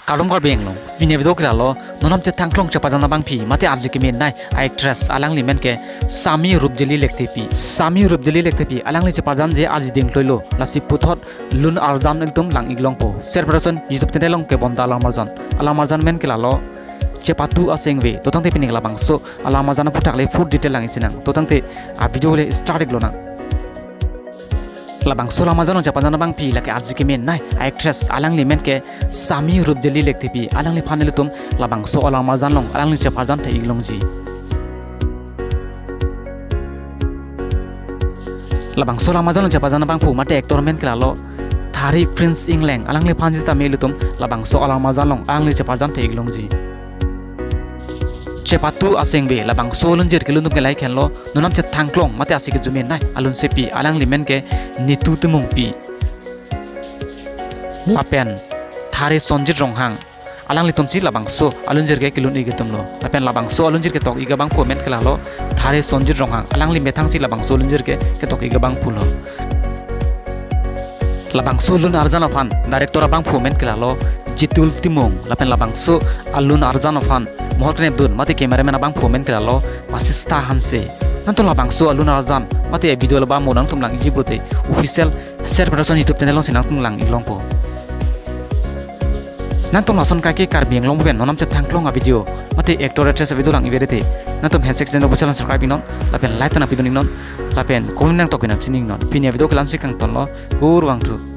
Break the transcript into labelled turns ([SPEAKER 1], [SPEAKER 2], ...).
[SPEAKER 1] Kadom kar beng long bini video kira lo nonam che tangklong che pajana bang phi mate arji ke men nai actress alang limen ke sami rupjeli lekte pi alang li che pajan je arji ding loilo lasi puthot lun arjan ekdom lang iglong po share person youtube channel long ke bonda alarmarjan men kila lo cepatu asengwe to tangte pining labang so alarmarjan puthak le food detail lang isinang to tangte a video le start lo na labang sola mazano japana bang pi lake arji ke men nai actress alang limen ke sami rupjeli lekte pi alang li phanel tum labang so alang mazan long alang li chaparjan thai iglong ji labang sola mazano japana bang pu mate actor men klalo thari prince inglang alang li phanjis ta melutum labang so alang mazan long alang li chaparjan thai iglong ji cepatu asengbe labang solun jer kelun ke lai khenlo nonam che thangklong mate asike jumen nai alun sepi alang limen ke nitu tumung pi lapen thare sonjit ronghang alang litum si labang so alun jer ke kelun ige tumlo lapen labang so alun jer ke tok iga bang phomen kelalo thare sonjit ronghang alang li methang si labang solun jer ke tok iga bang phulo labang solun arjana fan director bang phomen kelalo jitul timung lapen labang so alun arjana fan mohotne dun mate cameraman abang phomen kelalo pasista hanse nanto labang so alun arjan mate video laba monang tumlang ijibote official share production youtube channel sinang tumlang ilong po nanto lason kaki karbing long ben nonam che thangklong a video mate actor actress video lang iberete nanto handshake channel bosalan subscribe non lapen like tana pidon non lapen comment nang tokinam sining non pinia video kelan sikang tonlo gur wangtu